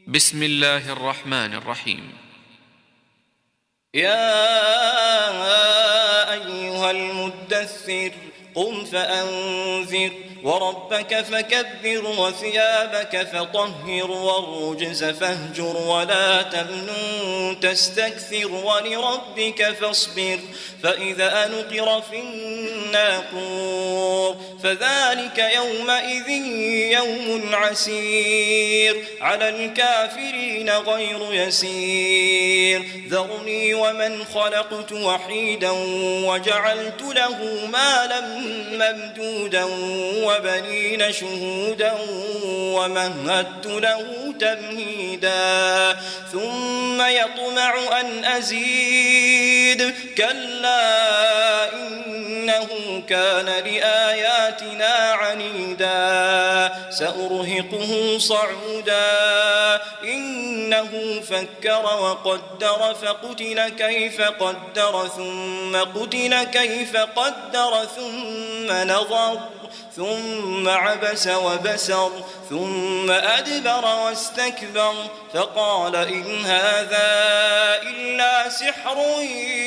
بسم الله الرحمن الرحيم. يا أيها المدثر قم فأنذر وربك فكبر وثيابك فطهر والرجز فاهجر ولا تمنن تستكثر ولربك فاصبر فإذا نقر في الناقور فذلك يومئذ يوم عسير على الكافرين غير يسير ذرني ومن خلقت وحيدا وجعلت له مالا ممدودا وبنين شهودا ومهدت له تمهيدا ثم يطمع أن أزيد كلا إنه كان لآياتنا عنيدا سأرهقه صعودا إنه فكر وقدر فقتل كيف قدر ثم قتل كيف قدر ثم نظر ثم عبس وبسر ثم أدبر واستكبر فقال إن هذا إلا سحر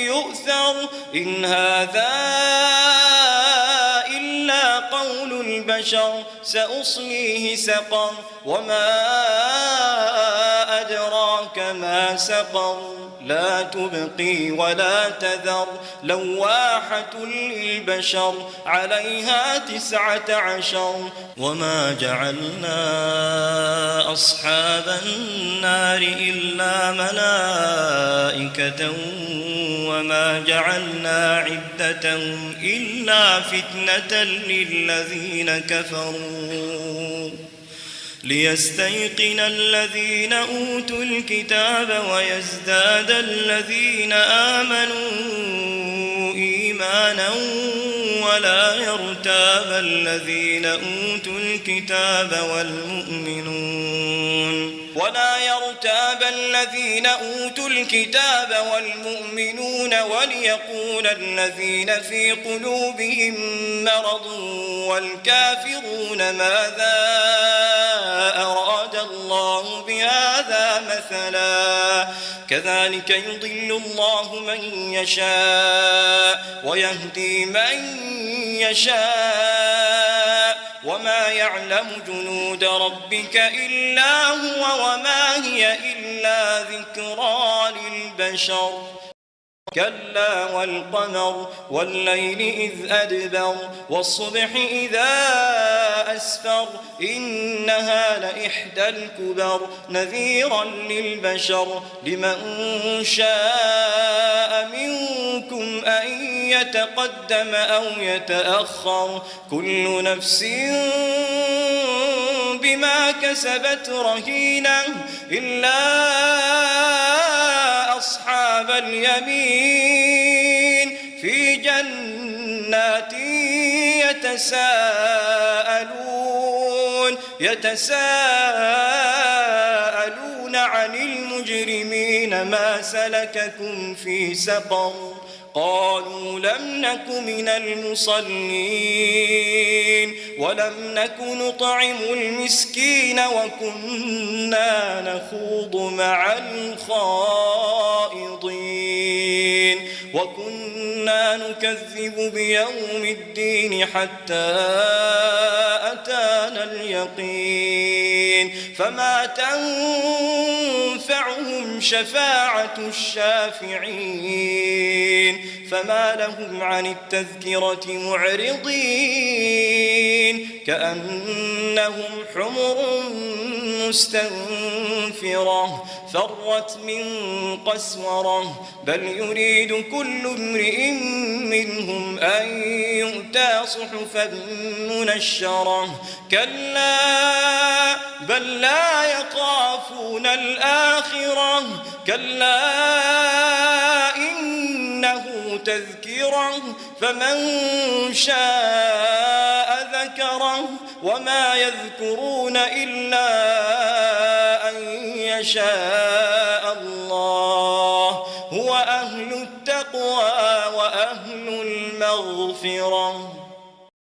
يؤثر إن هذا إلا قول البشر سأصليه سقر وما أدراك ما سقر لا تبقي ولا تذر لواحة للبشر عليها 19 وما جعلنا أصحاب النار إلا ملائكة وما جعلنا عدتهم إلا فتنة للذين كفروا ليستيقن الذين أوتوا الكتاب ويزداد الذين آمنوا إيمانا ولا يرتاب الذين أوتوا الكتاب والمؤمنون وليقول الذين في قلوبهم مرض والكافرون ماذا أراد الله بهذا مثلا كذلك يضل الله من يشاء ويهدي من يشاء وما يعلم جنود ربك إلا هو وما هي إلا ذكرى للبشر كلا والقمر والليل إذ أدبر والصبح إذا أسفر إنها لإحدى الكبر نذيرا للبشر لمن شاء منكم أن يتقدم أو يتأخر كل نفس بما كسبت رهينة إلا أصحاب اليمين في جنات يتساءلون عن المجرمين ما سلككم في سقر قالوا لم نك من المصلين ولم نك نطعم المسكين وكنا نخوض مع الخائضين وكنا نكذب بيوم الدين حتى أتانا اليقين فما تنفعهم شفاعة الشافعين فما لهم عن التذكرة معرضين كأنهم حمر مستنفرة فرت من قسورة بل يريد كل امرئ منهم أن يؤتى صحفا منشرة كلا بل لا يخافون الآخرة كلا إنه تذكرة فمن شاء ذكره وما يذكرون إلا أن يشاء الله هو أهل التقوى وأهل المغفرة